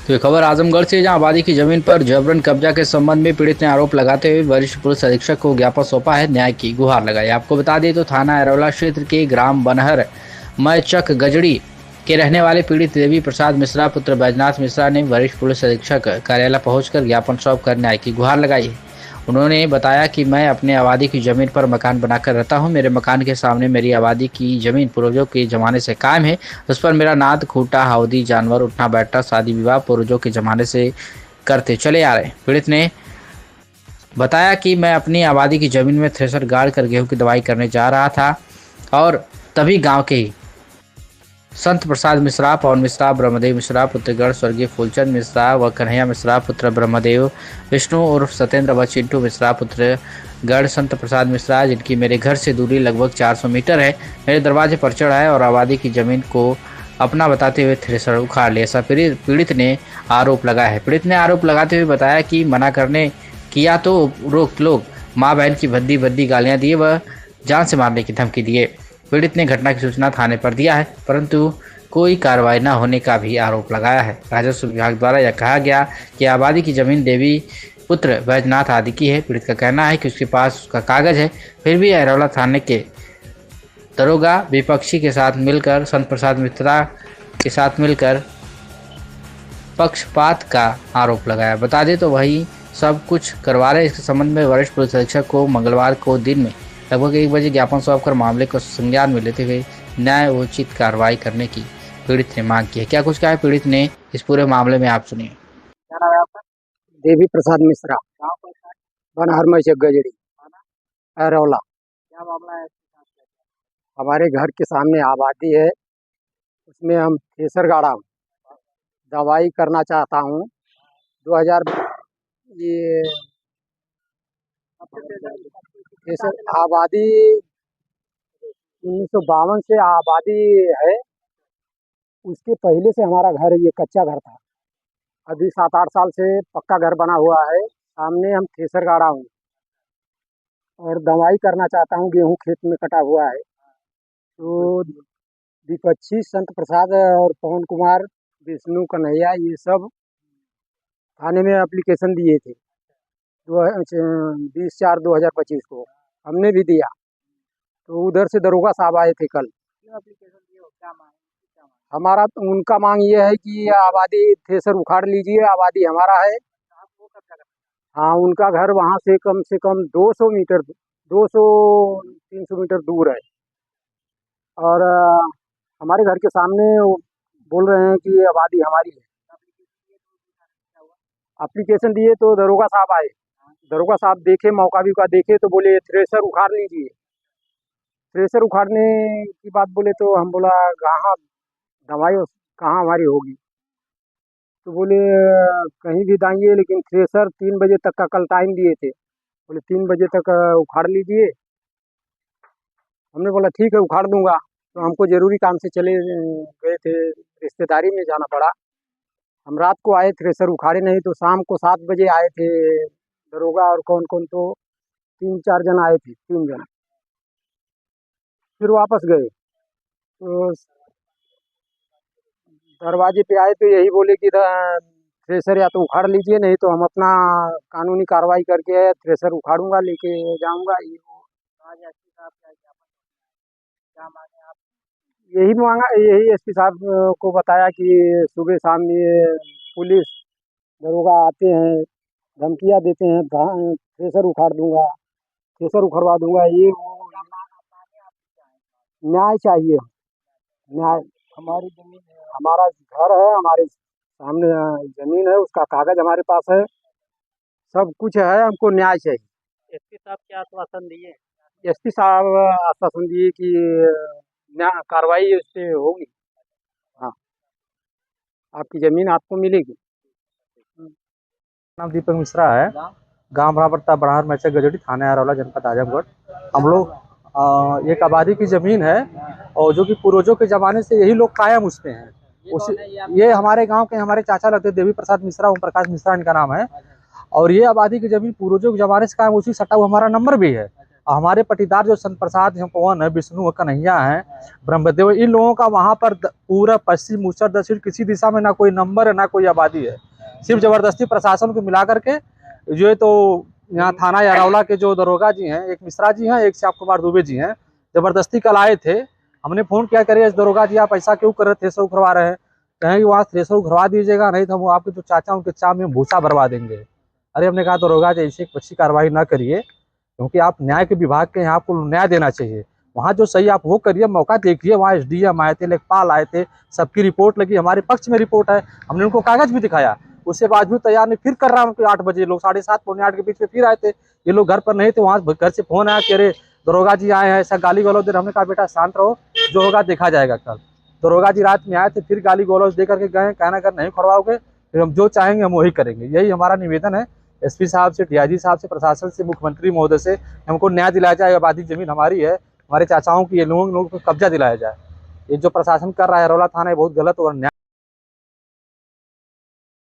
तो ये खबर आजमगढ़ से, जहां आबादी की जमीन पर जबरन कब्जा के संबंध में पीड़ित ने आरोप लगाते हुए वरिष्ठ पुलिस अधीक्षक को ज्ञापन सौंपा है, न्याय की गुहार लगाई। आपको बता दें तो थाना अरौला क्षेत्र के ग्राम बनहर मैचक गजड़ी के रहने वाले पीड़ित देवी प्रसाद मिश्रा पुत्र बैजनाथ मिश्रा ने वरिष्ठ पुलिस अधीक्षक कार्यालय पहुंचकर ज्ञापन सौंप कर न्याय की गुहार लगाई है। उन्होंने बताया कि मैं अपने आबादी की जमीन पर मकान बनाकर रहता हूं। मेरे मकान के सामने मेरी आबादी की जमीन पूर्वजों के जमाने से कायम है। उस पर मेरा नाद, खूंटा, हाउदी, जानवर, उठना बैठना, शादी विवाह पूर्वजों के जमाने से करते चले आ रहे। पीड़ित ने बताया कि मैं अपनी आबादी की जमीन में थ्रेसर गाड़ कर गेहूं की दवाई करने जा रहा था और तभी गांव के ही संत प्रसाद मिश्रा, पवन मिश्रा, ब्रह्मदेव मिश्रा पुत्रगण स्वर्गीय फूलचंद मिश्रा व कन्हैया मिश्रा पुत्र ब्रह्मदेव, विष्णु उर्फ सत्येंद्र व चिंटू मिश्रा पुत्र गढ़ संत प्रसाद मिश्रा, जिनकी मेरे घर से दूरी लगभग 400 मीटर है, मेरे दरवाजे पर चढ़ा है और आबादी की जमीन को अपना बताते हुए थ्रेसर उखाड़ लिया। ऐसा पीड़ित ने आरोप लगाया है। पीड़ित ने आरोप लगाते हुए बताया कि मना करने किया तो उपरोक्त लोग माँ बहन की भद्दी भद्दी गालियां दिए व जान से मारने की धमकी दिए। पीड़ित ने घटना की सूचना थाने पर दिया है, परंतु कोई कार्रवाई न होने का भी आरोप लगाया है। राजस्व विभाग द्वारा यह कहा गया कि आबादी की जमीन देवी पुत्र बैजनाथ आदि की है। पीड़ित का कहना है कि उसके पास उसका कागज है, फिर भी अरौला थाने के दरोगा विपक्षी के साथ मिलकर संत प्रसाद मिश्रा के साथ मिलकर पक्षपात का आरोप लगाया। बता दें तो वही सब कुछ करवा रहे। इसके संबंध में वरिष्ठ पुलिस अधीक्षक को मंगलवार को दिन में लगभग 1 बजे ज्ञापन सौंपकर मामले को संज्ञान में लेते हुए न्यायोचित कार्रवाई करने की पीड़ित ने मांग की है। क्या कुछ कहा है पीड़ित ने इस पूरे मामले में, आप सुनिए। क्या नाम है आपका? देवी प्रसाद मिश्रा, बनहर मैचक गजड़ी, अरौला। क्या मामला है? हमारे घर के सामने आबादी है, उसमें हम थ्रेसर गाड़ा हूँ, दवाई करना चाहता हूँ। 2000 ये थ्रेसर आबादी 1952 से आबादी है। उसके पहले से हमारा घर ये कच्चा घर था, अभी 7-8 साल से पक्का घर बना हुआ है। सामने हम थ्रेसर गाड़ा हूँ और दवाई करना चाहता हूँ, गेहूँ खेत में कटा हुआ है। तो विपक्षी संत प्रसाद और पवन कुमार, विष्णु, कन्हैया, ये सब थाने में एप्लीकेशन दिए थे 20/4/2025 को, हमने भी दिया। तो उधर से दरोगा साहब आए थे कल। हमारा उनका मांग ये है कि आबादी थ्रेसर उखाड़ लीजिए, आबादी हमारा है। हाँ, उनका घर वहाँ से कम 200 मीटर 200-300 मीटर दूर है। और हमारे घर के सामने वो बोल रहे हैं कि आबादी हमारी है। एप्लीकेशन दिए तो दरोगा साहब आए, दरोगा साहब देखे, मौका भी का देखे तो बोले थ्रेसर उखाड़ लीजिए। थ्रेसर उखाड़ने की बात बोले तो हम बोला कहाँ दवाई कहाँ हमारी होगी। तो बोले कहीं भी दाइए, लेकिन थ्रेसर 3 बजे तक का कल टाइम दिए थे, बोले 3 बजे तक उखाड़ लीजिए। हमने बोला ठीक है, उखाड़ दूंगा। तो हमको ज़रूरी काम से चले गए थे, रिश्तेदारी में जाना पड़ा। हम रात को आए, थ्रेसर उखाड़े नहीं, तो शाम को 7 बजे आए थे दरोगा और कौन कौन, तो 3-4 जन आए थे, 3 जन। फिर वापस गए तो दरवाजे पे आए तो यही बोले कि थ्रेसर या तो उखाड़ लीजिए, नहीं तो हम अपना कानूनी कार्रवाई करके थ्रेसर उखाड़ूंगा, लेके जाऊंगा। यही मांगा, यही एसपी साहब को बताया कि सुबह शाम ये पुलिस दरोगा आते हैं, धमकियाँ देते हैं, थ्रेसर उखाड़ दूंगा, थ्रेसर उखड़वा दूंगा। ये न्याय चाहिए, न्याय। हमारी जमीन है, हमारा घर है, हमारे सामने जमीन है, उसका कागज हमारे पास है, सब कुछ है, हमको न्याय चाहिए। एसपी साहब क्या आश्वासन दिए? एसपी साहब आश्वासन दिए कि कार्रवाई उससे होगी। हाँ, आपकी जमीन आपको मिलेगी। नाम दीपक मिश्रा है, गांव बराबरता बनहर मैचक गजड़ी, थाना अरौला, जनपद आजमगढ़। हम लोग एक आबादी की ज़मीन है और जो कि पूर्वजों के ज़माने से यही लोग कायम उसमें हैं। उसी ये हमारे गांव के हमारे चाचा लगते, देवी प्रसाद मिश्रा, ओम प्रकाश मिश्रा इनका नाम है। और ये आबादी की ज़मीन पूर्वजों के ज़माने से कायम, उसी सटा हुआ हमारा नंबर भी है। हमारे पटीदार जो सन प्रसाद हैं, पवन है, विष्णु है, कन्हैया है, ब्रह्मदेव, इन लोगों का वहाँ पर पूरा पश्चिम उत्तर दक्षिण किसी दिशा में ना कोई नंबर है ना कोई आबादी है। सिर्फ जबरदस्ती प्रशासन को मिला करके जो है तो यहाँ थाना यारौला के जो दरोगा जी हैं, एक मिश्रा जी हैं, एक श्याम कुमार दुबे जी हैं, जबरदस्ती कल आए थे। हमने फोन किया, करिए दरोगा जी आप ऐसा क्यों कर रहे, थ्रेसर उखड़वा रहे हैं? कहें कि वहाँ थ्रेसर उखड़वा दीजिएगा, नहीं तो हम आपके जो चाचा उनके चाम में भूसा भरवा देंगे। अरे हमने कहा दरोगा जी ऐसी अच्छी कार्रवाई ना करिए, क्योंकि आप न्याय के विभाग के हैं, आपको न्याय देना चाहिए। वहाँ जो सही आप वो करिए, मौका देखिए। वहाँ SDM आए थे, लेखपाल आए थे, सबकी रिपोर्ट लगी, हमारे पक्ष में रिपोर्ट है, हमने उनको कागज भी दिखाया, उससे बावजूद तैयार नहीं। फिर कर रहा हूँ 8 बजे, लोग 7:30 पौने 8 के बीच में फिर आए थे, ये लोग घर पर नहीं थे। वहाँ घर से फोन आया कि अरे दरोगा जी आए हैं, ऐसा गाली गलौज दे। हमने कहा बेटा शांत रहो, जो होगा देखा जाएगा कल। दरोगा जी रात में आए थे, फिर गाली गलौज दे करके गए, कहना अगर नहीं खुलवाओगे फिर हम जो चाहेंगे हम वही करेंगे। यही हमारा निवेदन है SP साहब से, DIG साहब से, प्रशासन से, मुख्यमंत्री महोदय से, हमको न्याय दिलाया जाए। आबादी जमीन हमारी है, हमारे चाचाओं की, ये लोगों को कब्जा दिलाया जाए। ये जो प्रशासन कर रहा है यारौला थाना, ये बहुत गलत और न्याय